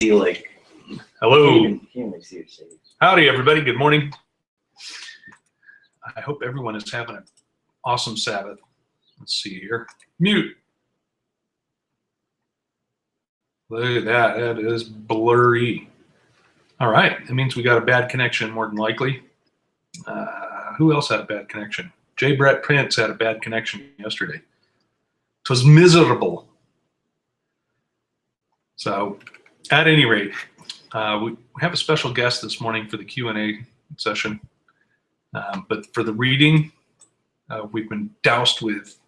feel like Hello. you can't even see your face. Howdy, everybody. Good morning. I hope everyone is having an awesome Sabbath. Let's see here. Mute. Look at that. That is blurry. All right. That means we got a bad connection, more than likely. Who else had a bad connection? J. Brett Prince had a bad connection yesterday. It was miserable. So, at any rate, we have a special guest this morning for the Q&A session. But for the reading, we've been doused with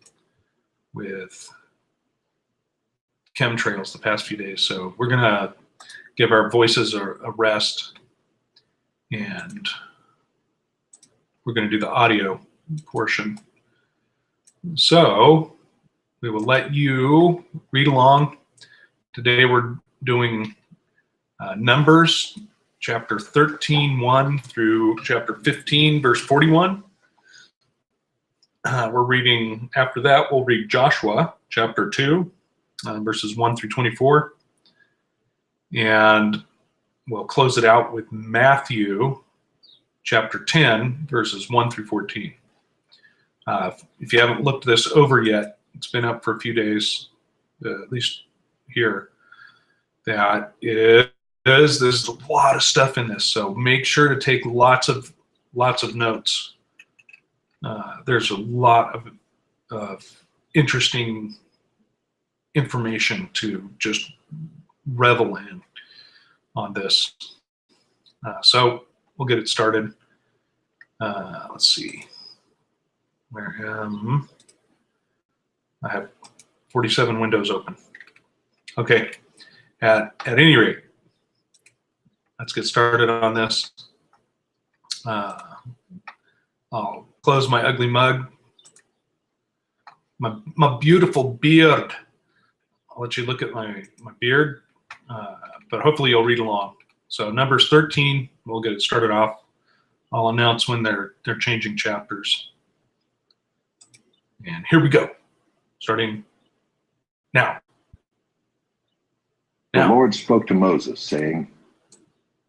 chemtrails the past few days. So we're going to give our voices a rest, and we're going to do the audio portion. So we will let you read along. Today we're doing Numbers chapter 13, 1 through chapter 15, verse 41. We're reading, after that, we'll read Joshua chapter 2, verses 1 through 24. And we'll close it out with Matthew chapter 10, verses 1 through 14. If you haven't looked this over yet, it's been up for a few days, at least here, that there's a lot of stuff in this, so make sure to take lots of notes. There's a lot of interesting information to just revel in on this. So we'll get it started. Let's see. I have 47 windows open. Okay. At any rate, let's get started on this. I'll close my ugly mug. My beautiful beard. I'll let you look at my beard, but hopefully you'll read along. So Numbers 13, we'll get it started off. I'll announce when they're changing chapters. And here we go, starting now. The Lord spoke to Moses, saying,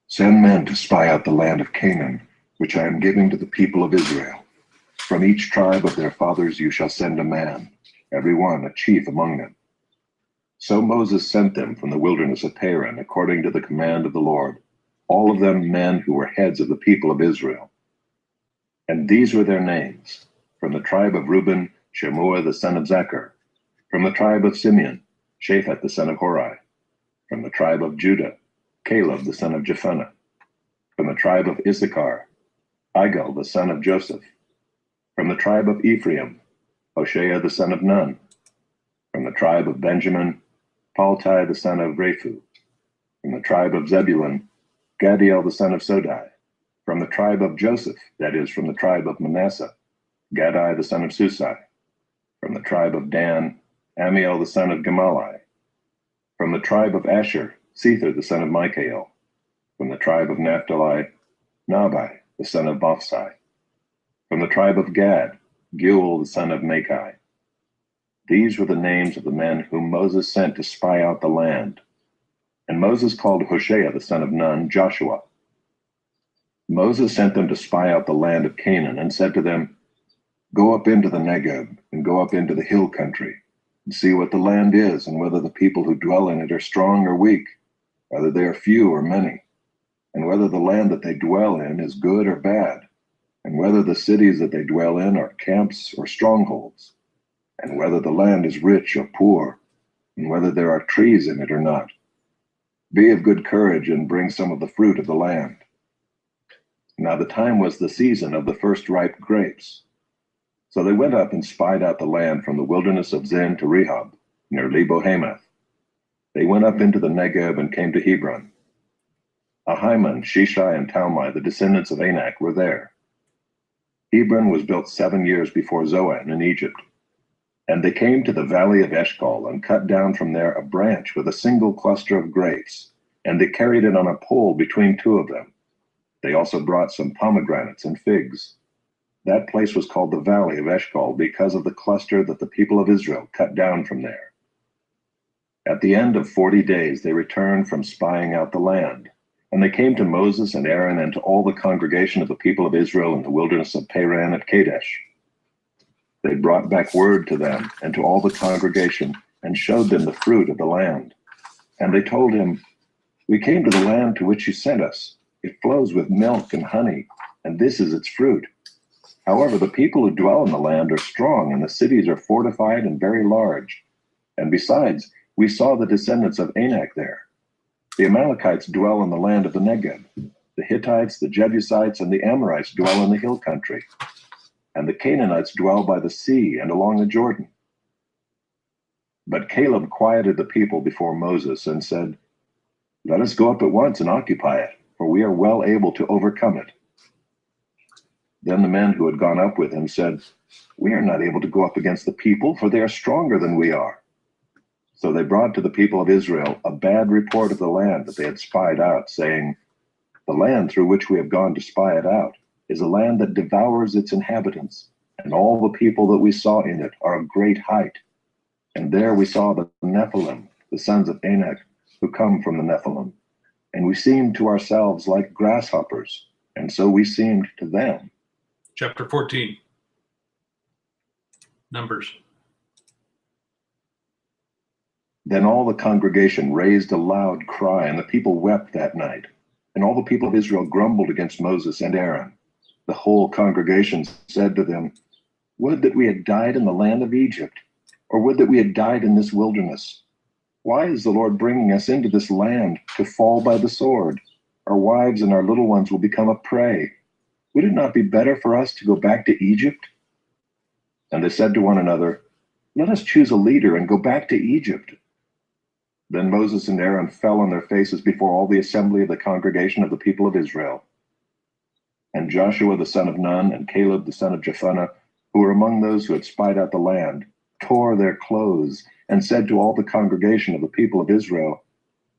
"Send men to spy out the land of Canaan, which I am giving to the people of Israel. From each tribe of their fathers you shall send a man, every one a chief among them." So Moses sent them from the wilderness of Paran, according to the command of the Lord, all of them men who were heads of the people of Israel. And these were their names: from the tribe of Reuben, Shemua the son of Zachar; from the tribe of Simeon, Shaphat the son of Hori; from the tribe of Judah, Caleb the son of Jephunneh; from the tribe of Issachar, Igal the son of Joseph; from the tribe of Ephraim, Hoshea the son of Nun; from the tribe of Benjamin, Paltai the son of Raphu; from the tribe of Zebulun, Gadiel the son of Sodai; from the tribe of Joseph, that is, from the tribe of Manasseh, Gadai the son of Susai; from the tribe of Dan, Amiel the son of Gemalli; from the tribe of Asher, Sether the son of Michael; from the tribe of Naphtali, Nabai the son of Bophsai; from the tribe of Gad, Geuel the son of Machi. These were the names of the men whom Moses sent to spy out the land. And Moses called Hoshea the son of Nun Joshua. Moses sent them to spy out the land of Canaan, and said to them, "Go up into the Negeb, and go up into the hill country, and see what the land is, and whether the people who dwell in it are strong or weak, whether they are few or many, and whether the land that they dwell in is good or bad, and whether the cities that they dwell in are camps or strongholds, and whether the land is rich or poor, and whether there are trees in it or not. Be of good courage and bring some of the fruit of the land." Now the time was the season of the first ripe grapes. So they went up and spied out the land from the wilderness of Zin to Rehob, near Lebo-Hamath. They went up into the Negeb and came to Hebron. Ahiman, Shishai, and Talmai, the descendants of Anak, were there. Hebron was built 7 years before Zoan in Egypt. And they came to the valley of Eshcol, and cut down from there a branch with a single cluster of grapes, and they carried it on a pole between two of them. They also brought some pomegranates and figs. That place was called the valley of Eshcol because of the cluster that the people of Israel cut down from there. At the end of 40 days, they returned from spying out the land. And they came to Moses and Aaron and to all the congregation of the people of Israel in the wilderness of Paran at Kadesh. They brought back word to them and to all the congregation and showed them the fruit of the land. And they told him, "We came to the land to which you sent us. It flows with milk and honey, and this is its fruit. However, the people who dwell in the land are strong, and the cities are fortified and very large. And besides, we saw the descendants of Anak there. The Amalekites dwell in the land of the Negeb. The Hittites, the Jebusites, and the Amorites dwell in the hill country. And the Canaanites dwell by the sea and along the Jordan." But Caleb quieted the people before Moses and said, "Let us go up at once and occupy it, for we are well able to overcome it." Then the men who had gone up with him said, "We are not able to go up against the people, for they are stronger than we are." So they brought to the people of Israel a bad report of the land that they had spied out, saying, "The land through which we have gone to spy it out is a land that devours its inhabitants, and all the people that we saw in it are of great height. And there we saw the Nephilim, the sons of Anak, who come from the Nephilim. And we seemed to ourselves like grasshoppers, and so we seemed to them." Chapter 14. Numbers. Then all the congregation raised a loud cry, and the people wept that night. And all the people of Israel grumbled against Moses and Aaron. The whole congregation said to them, "Would that we had died in the land of Egypt, or would that we had died in this wilderness. Why is the Lord bringing us into this land to fall by the sword? Our wives and our little ones will become a prey. Would it not be better for us to go back to Egypt?" And they said to one another, "Let us choose a leader and go back to Egypt." Then Moses and Aaron fell on their faces before all the assembly of the congregation of the people of Israel. And Joshua the son of Nun and Caleb the son of Jephunneh, who were among those who had spied out the land, tore their clothes and said to all the congregation of the people of Israel,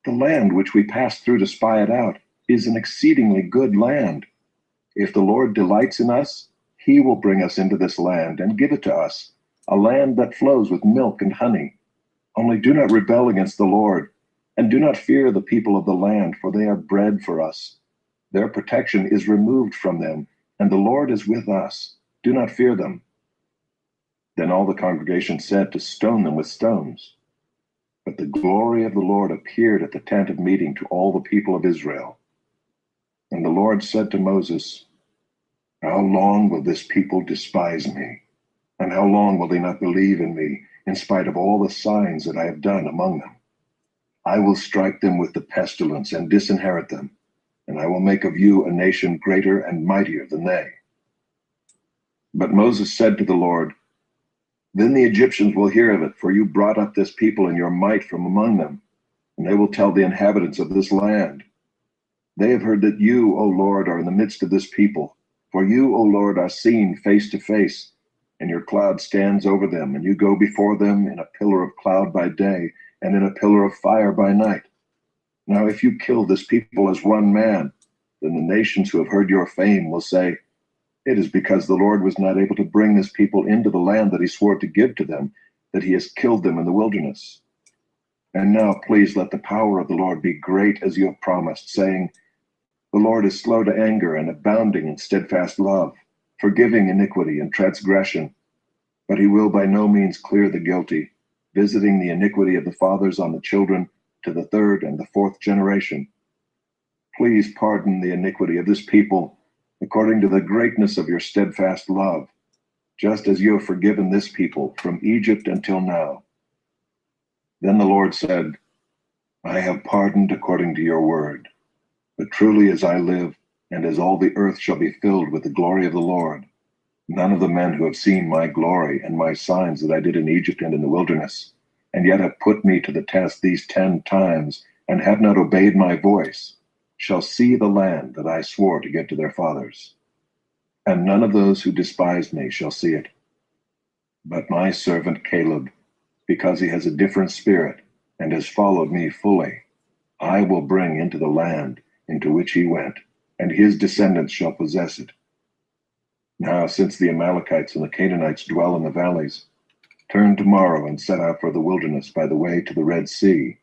"The land which we passed through to spy it out is an exceedingly good land. If the Lord delights in us, he will bring us into this land and give it to us, a land that flows with milk and honey. Only do not rebel against the Lord, and do not fear the people of the land, for they are bread for us. Their protection is removed from them, and the Lord is with us. Do not fear them." Then all the congregation said to stone them with stones. But the glory of the Lord appeared at the tent of meeting to all the people of Israel. And the Lord said to Moses, "How long will this people despise me? And how long will they not believe in me, in spite of all the signs that I have done among them? I will strike them with the pestilence and disinherit them, and I will make of you a nation greater and mightier than they." But Moses said to the Lord, "Then the Egyptians will hear of it, for you brought up this people in your might from among them, and they will tell the inhabitants of this land. They have heard that you, O Lord, are in the midst of this people, for you, O Lord, are seen face to face, and your cloud stands over them, and you go before them in a pillar of cloud by day, and in a pillar of fire by night. Now if you kill this people as one man, then the nations who have heard your fame will say, 'It is because the Lord was not able to bring this people into the land that he swore to give to them, that he has killed them in the wilderness.' And now please let the power of the Lord be great as you have promised, saying, 'The Lord is slow to anger and abounding in steadfast love, forgiving iniquity and transgression, but he will by no means clear the guilty, visiting the iniquity of the fathers on the children to the third and the fourth generation. Please pardon the iniquity of this people according to the greatness of your steadfast love, just as you have forgiven this people from Egypt until now.' Then the Lord said, 'I have pardoned according to your word. But truly as I live, and as all the earth shall be filled with the glory of the Lord, none of the men who have seen my glory and my signs that I did in Egypt and in the wilderness, and yet have put me to the test these 10 times, and have not obeyed my voice, shall see the land that I swore to give to their fathers. And none of those who despise me shall see it. But my servant Caleb, because he has a different spirit and has followed me fully, I will bring into the land into which he went, and his descendants shall possess it. Now, since the Amalekites and the Canaanites dwell in the valleys, Turn tomorrow and set out for the wilderness by the way to the Red Sea.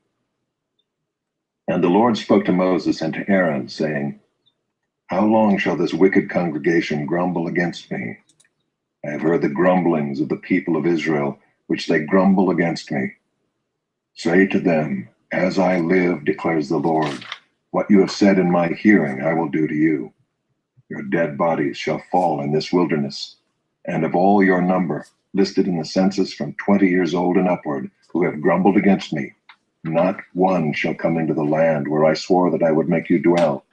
And the Lord spoke to Moses and to Aaron, saying, How long shall this wicked congregation grumble against me? I have heard the grumblings of the people of Israel, which they grumble against me. Say to them, As I live, declares the Lord, what you have said in my hearing I will do to you. Your dead bodies shall fall in this wilderness, and of all your number, listed in the census from 20 years old and upward, who have grumbled against me, not one shall come into the land where I swore that I would make you dwell,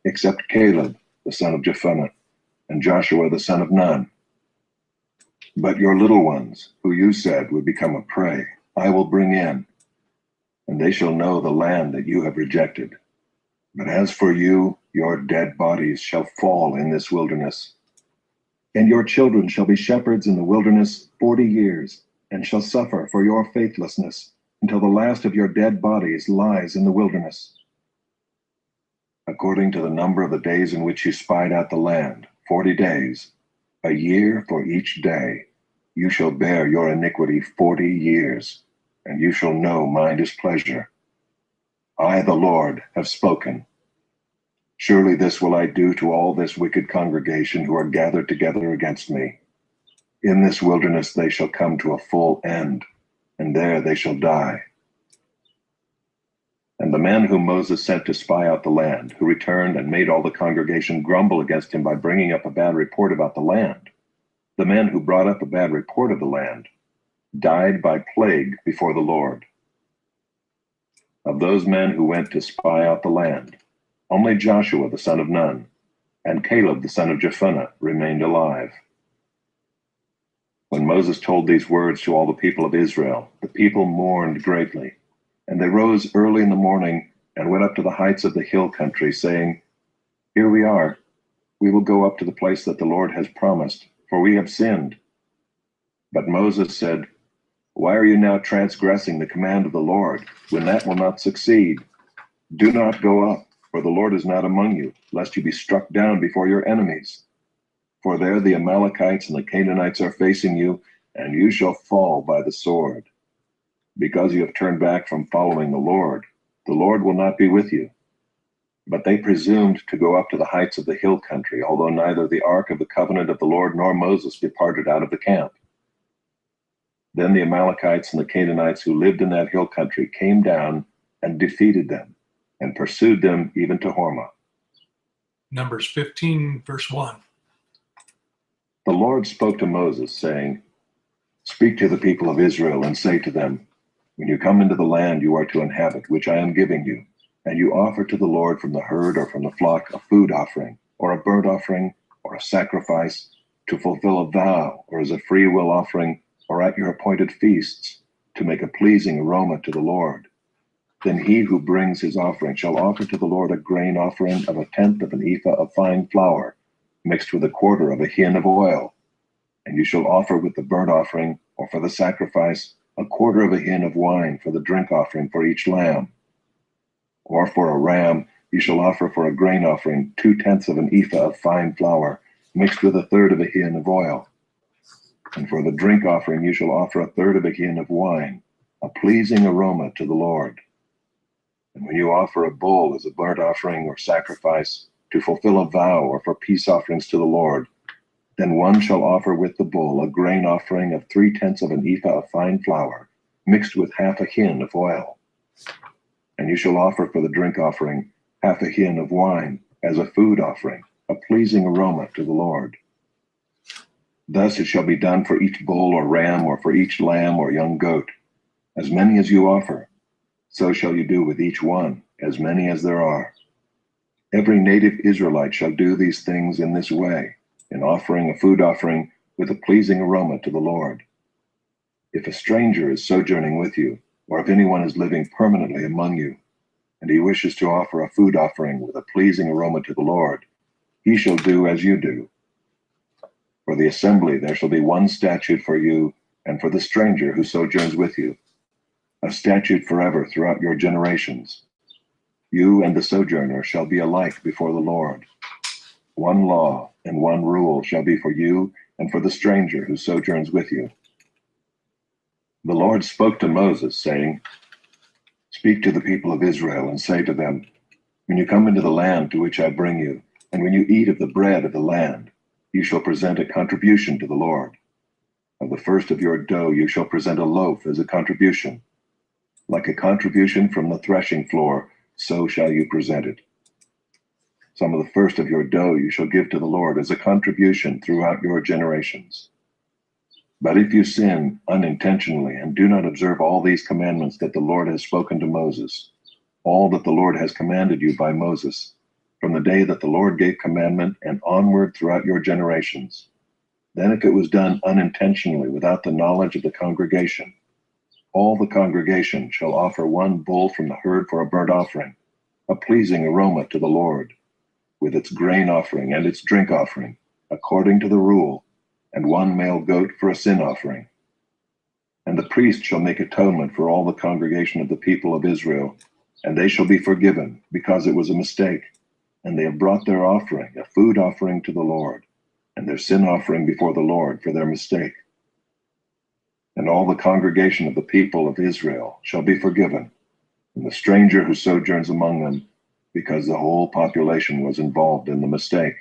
except Caleb, the son of Jephunneh, and Joshua, the son of Nun. But your little ones, who you said would become a prey, I will bring in, and they shall know the land that you have rejected. But as for you, your dead bodies shall fall in this wilderness. And your children shall be shepherds in the wilderness 40 years, and shall suffer for your faithlessness, until the last of your dead bodies lies in the wilderness. According to the number of the days in which you spied out the land, 40 days, a year for each day, you shall bear your iniquity 40 years, and you shall know my displeasure. I, the Lord, have spoken. Surely this will I do to all this wicked congregation who are gathered together against me. In this wilderness they shall come to a full end, and there they shall die. And the man whom Moses sent to spy out the land, who returned and made all the congregation grumble against him by bringing up a bad report about the land, the man who brought up a bad report of the land, died by plague before the Lord. Of those men who went to spy out the land, only Joshua the son of Nun and Caleb the son of Jephunneh remained alive. When Moses told these words to all the people of Israel, the people mourned greatly, and they rose early in the morning and went up to the heights of the hill country, saying, Here we are. We will go up to the place that the Lord has promised, for we have sinned. But Moses said, Why are you now transgressing the command of the Lord, when that will not succeed? Do not go up, for the Lord is not among you, lest you be struck down before your enemies. For there the Amalekites and the Canaanites are facing you, and you shall fall by the sword. Because you have turned back from following the Lord will not be with you. But they presumed to go up to the heights of the hill country, although neither the ark of the covenant of the Lord nor Moses departed out of the camp. Then the Amalekites and the Canaanites who lived in that hill country came down and defeated them, and pursued them even to Hormah. Numbers 15, verse 1. The Lord spoke to Moses, saying, Speak to the people of Israel and say to them, When you come into the land you are to inhabit, which I am giving you, and you offer to the Lord from the herd or from the flock a food offering, or a burnt offering, or a sacrifice, to fulfill a vow, or as a free will offering, or at your appointed feasts, to make a pleasing aroma to the Lord, then he who brings his offering shall offer to the Lord a grain offering of 1/10 of an ephah of fine flour, mixed with 1/4 of a hin of oil. And you shall offer with the burnt offering, or for the sacrifice, 1/4 of a hin of wine for the drink offering for each lamb. Or for a ram, you shall offer for a grain offering 2/10 of an ephah of fine flour, mixed with 1/3 of a hin of oil. And for the drink offering, you shall offer 1/3 of a hin of wine, a pleasing aroma to the Lord. And when you offer a bull as a burnt offering or sacrifice, to fulfill a vow or for peace offerings to the Lord, then one shall offer with the bull a grain offering of 3/10 of an ephah of fine flour, mixed with 1/2 a hin of oil. And you shall offer for the drink offering 1/2 a hin of wine as a food offering, a pleasing aroma to the Lord. Thus it shall be done for each bull or ram or for each lamb or young goat, as many as you offer. So shall you do with each one, as many as there are. Every native Israelite shall do these things in this way, in offering a food offering with a pleasing aroma to the Lord. If a stranger is sojourning with you, or if anyone is living permanently among you, and he wishes to offer a food offering with a pleasing aroma to the Lord, he shall do as you do. For the assembly there shall be one statute for you and for the stranger who sojourns with you, a statute forever throughout your generations. You and the sojourner shall be alike before the Lord. One law and one rule shall be for you and for the stranger who sojourns with you. The Lord spoke to Moses, saying, "Speak to the people of Israel and say to them, when you come into the land to which I bring you, and when you eat of the bread of the land, you shall present a contribution to the Lord. Of the first of your dough you shall present a loaf as a contribution. Like a contribution from the threshing floor, so shall you present it. Some of the first of your dough you shall give to the Lord as a contribution throughout your generations. But if you sin unintentionally and do not observe all these commandments that the Lord has spoken to Moses, all that the Lord has commanded you by Moses, from the day that the Lord gave commandment and onward throughout your generations, then if it was done unintentionally without the knowledge of the congregation, all the congregation shall offer one bull from the herd for a burnt offering, a pleasing aroma to the Lord, with its grain offering and its drink offering, according to the rule, and one male goat for a sin offering. And the priest shall make atonement for all the congregation of the people of Israel, and they shall be forgiven, because it was a mistake, and they have brought their offering, a food offering to the Lord, and their sin offering before the Lord for their mistake. And all the congregation of the people of Israel shall be forgiven, and the stranger who sojourns among them, because the whole population was involved in the mistake.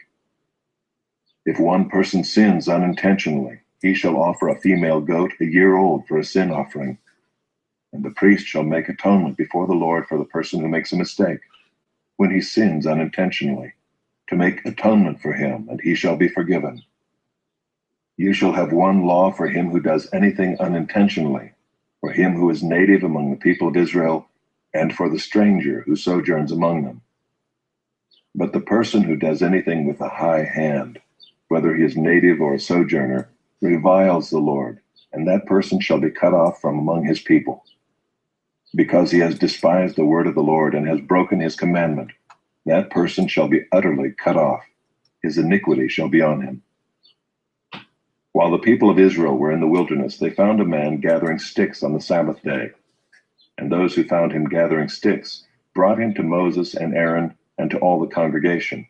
If one person sins unintentionally, he shall offer a female goat a year old for a sin offering, and the priest shall make atonement before the Lord for the person who makes a mistake, when he sins unintentionally, to make atonement for him, and he shall be forgiven. You shall have one law for him who does anything unintentionally, for him who is native among the people of Israel, and for the stranger who sojourns among them. But the person who does anything with a high hand, whether he is native or a sojourner, reviles the Lord, and that person shall be cut off from among his people. Because he has despised the word of the Lord and has broken his commandment, that person shall be utterly cut off. His iniquity shall be on him. While the people of Israel were in the wilderness, they found a man gathering sticks on the Sabbath day. And those who found him gathering sticks brought him to Moses and Aaron and to all the congregation.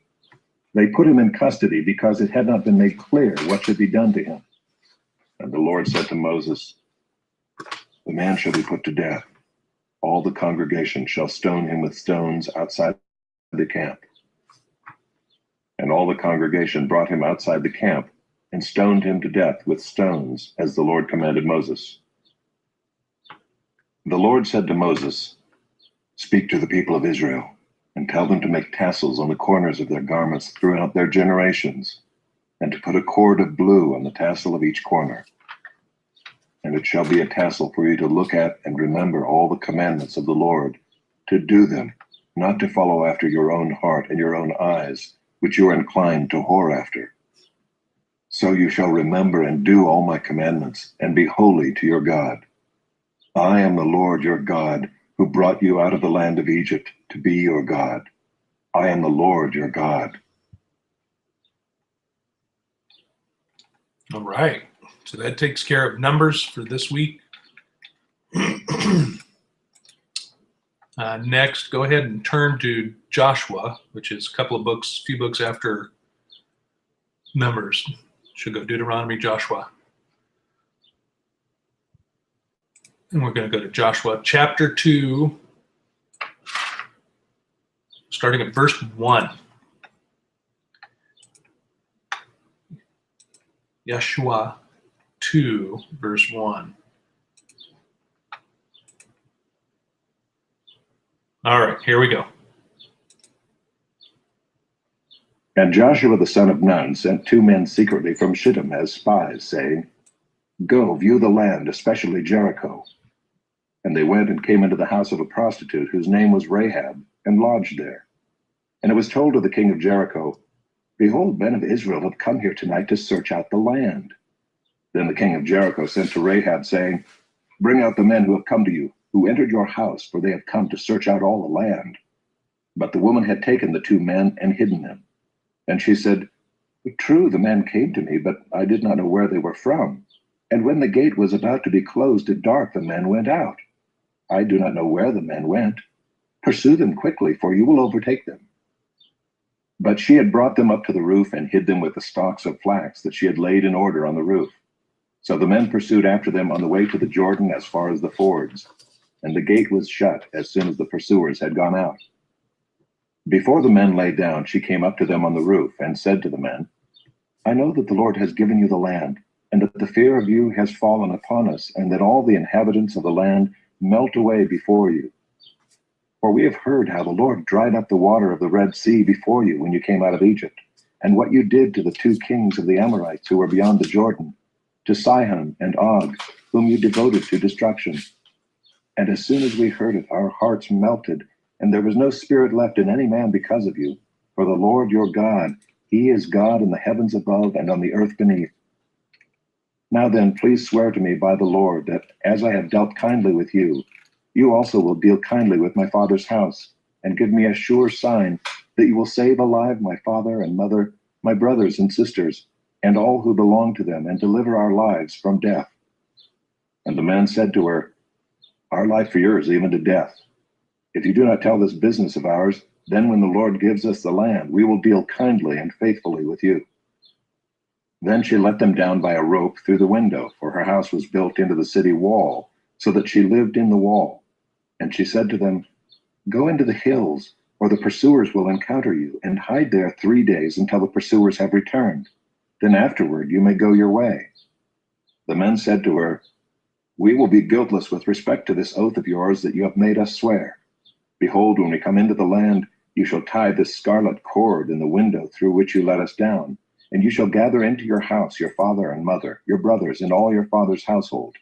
They put him in custody because it had not been made clear what should be done to him. And the Lord said to Moses, "The man shall be put to death. All the congregation shall stone him with stones outside the camp." And all the congregation brought him outside the camp and stoned him to death with stones, as the Lord commanded Moses. The Lord said to Moses, "Speak to the people of Israel, and tell them to make tassels on the corners of their garments throughout their generations, and to put a cord of blue on the tassel of each corner. And it shall be a tassel for you to look at and remember all the commandments of the Lord, to do them, not to follow after your own heart and your own eyes, which you are inclined to whore after. So you shall remember and do all my commandments, and be holy to your God. I am the Lord your God, who brought you out of the land of Egypt to be your God. I am the Lord your God." All right. So that takes care of Numbers for this week. Next, go ahead and turn to Joshua, which is a few books after Numbers. Should go Deuteronomy, Joshua. And we're going to go to Joshua chapter 2, starting at verse 1. Joshua 2, verse 1. All right, here we go. And Joshua the son of Nun sent 2 men secretly from Shittim as spies, saying, "Go, view the land, especially Jericho." And they went and came into the house of a prostitute whose name was Rahab, and lodged there. And it was told to the king of Jericho, "Behold, men of Israel have come here tonight to search out the land." Then the king of Jericho sent to Rahab, saying, "Bring out the men who have come to you, who entered your house, for they have come to search out all the land." But the woman had taken the 2 men and hidden them. And she said, "True, the men came to me, but I did not know where they were from. And when the gate was about to be closed at dark, the men went out. I do not know where the men went. Pursue them quickly, for you will overtake them." But she had brought them up to the roof and hid them with the stalks of flax that she had laid in order on the roof. So the men pursued after them on the way to the Jordan as far as the fords, and the gate was shut as soon as the pursuers had gone out. Before the men lay down, she came up to them on the roof and said to the men, I know that the Lord has given you the land, and that the fear of you has fallen upon us, and that all the inhabitants of the land melt away before you. For we have heard how the Lord dried up the water of the Red Sea before you when you came out of Egypt, and what you did to the 2 kings of the Amorites who were beyond the Jordan, to Sihon and Og, whom you devoted to destruction. And as soon as we heard it, our hearts melted, and there was no spirit left in any man because of you. For the Lord your God, he is God in the heavens above and on the earth beneath. Now then, please swear to me by the Lord that as I have dealt kindly with you, you also will deal kindly with my father's house, and give me a sure sign that you will save alive my father and mother, my brothers and sisters, and all who belong to them, and deliver our lives from death. And the man said to her, Our life for yours, even to death. If you do not tell this business of ours, then when the Lord gives us the land, we will deal kindly and faithfully with you. Then she let them down by a rope through the window, for her house was built into the city wall, so that she lived in the wall. And she said to them, Go into the hills, or the pursuers will encounter you, and hide there 3 days until the pursuers have returned. Then afterward you may go your way. The men said to her, We will be guiltless with respect to this oath of yours that you have made us swear. Behold, when we come into the land, you shall tie this scarlet cord in the window through which you let us down, and you shall gather into your house your father and mother, your brothers, and all your father's household.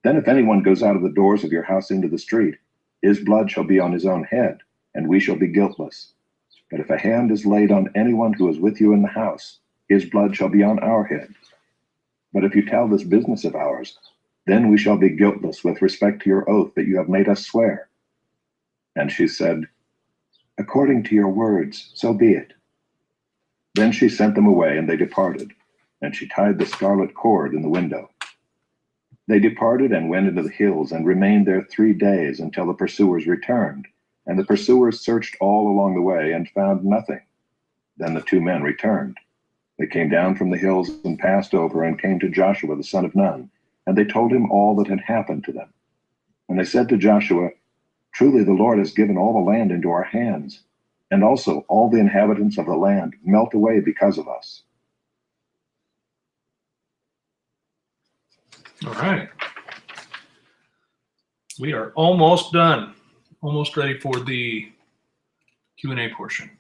Then if anyone goes out of the doors of your house into the street, his blood shall be on his own head, and we shall be guiltless. But if a hand is laid on anyone who is with you in the house, his blood shall be on our head. But if you tell this business of ours, then we shall be guiltless with respect to your oath that you have made us swear. And she said, According to your words, so be it. Then she sent them away, and they departed, and she tied the scarlet cord in the window. They departed and went into the hills, and remained there 3 days until the pursuers returned. And the pursuers searched all along the way, and found nothing. Then the 2 men returned. They came down from the hills and passed over, and came to Joshua the son of Nun, and they told him all that had happened to them. And they said to Joshua, Truly the Lord has given all the land into our hands, and also all the inhabitants of the land melt away because of us. All right. We are almost done. Almost ready for the Q&A portion.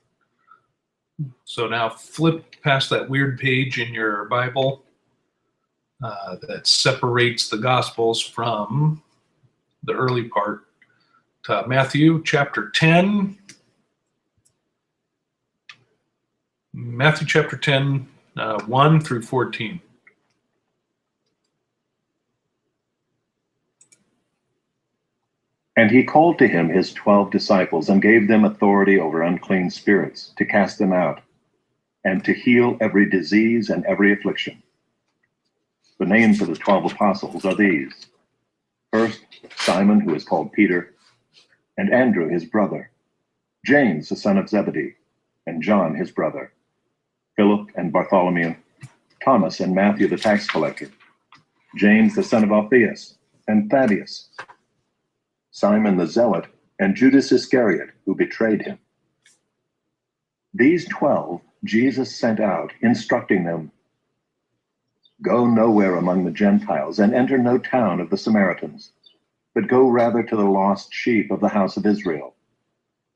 So now flip past that weird page in your Bible that separates the Gospels from the early part to Matthew chapter 10. Matthew chapter 10, 1 through 14. And he called to him his 12 disciples, and gave them authority over unclean spirits, to cast them out, and to heal every disease and every affliction. The names of the 12 apostles are these: first, Simon, who is called Peter, and Andrew his brother, James the son of Zebedee, and John his brother, Philip and Bartholomew, Thomas and Matthew the tax collector, James the son of Alphaeus, and Thaddeus, Simon the Zealot, and Judas Iscariot, who betrayed him. These 12 Jesus sent out, instructing them, Go nowhere among the Gentiles, and enter no town of the Samaritans, but go rather to the lost sheep of the house of Israel,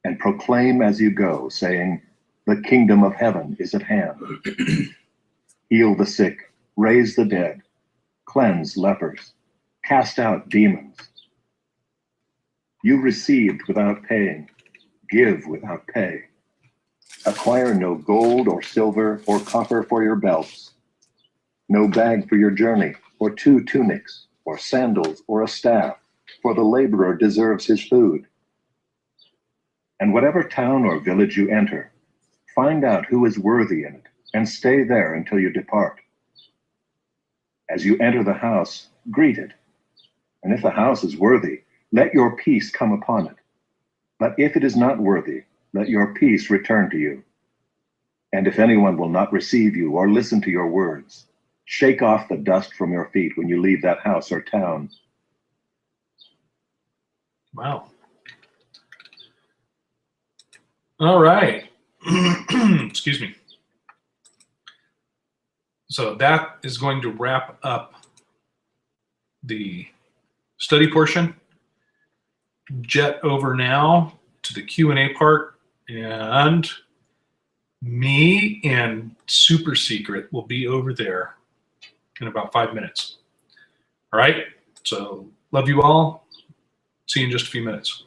and proclaim as you go, saying, The kingdom of heaven is at hand. Heal the sick, raise the dead, cleanse lepers, cast out demons. You received without paying, give without pay. Acquire no gold or silver or copper for your belts, no bag for your journey, or 2 tunics, or sandals, or a staff, for the laborer deserves his food. And whatever town or village you enter, find out who is worthy in it, and stay there until you depart. As you enter the house, greet it. And if the house is worthy, let your peace come upon it. But if it is not worthy, let your peace return to you. And if anyone will not receive you or listen to your words, Shake off the dust from your feet when you leave that house or town. Wow. All right. Excuse me. So that is going to wrap up the study portion. Jet over now to the Q&A part, and me and Super Secret will be over there in about 5 minutes. All right. So love you all. See you in just a few minutes.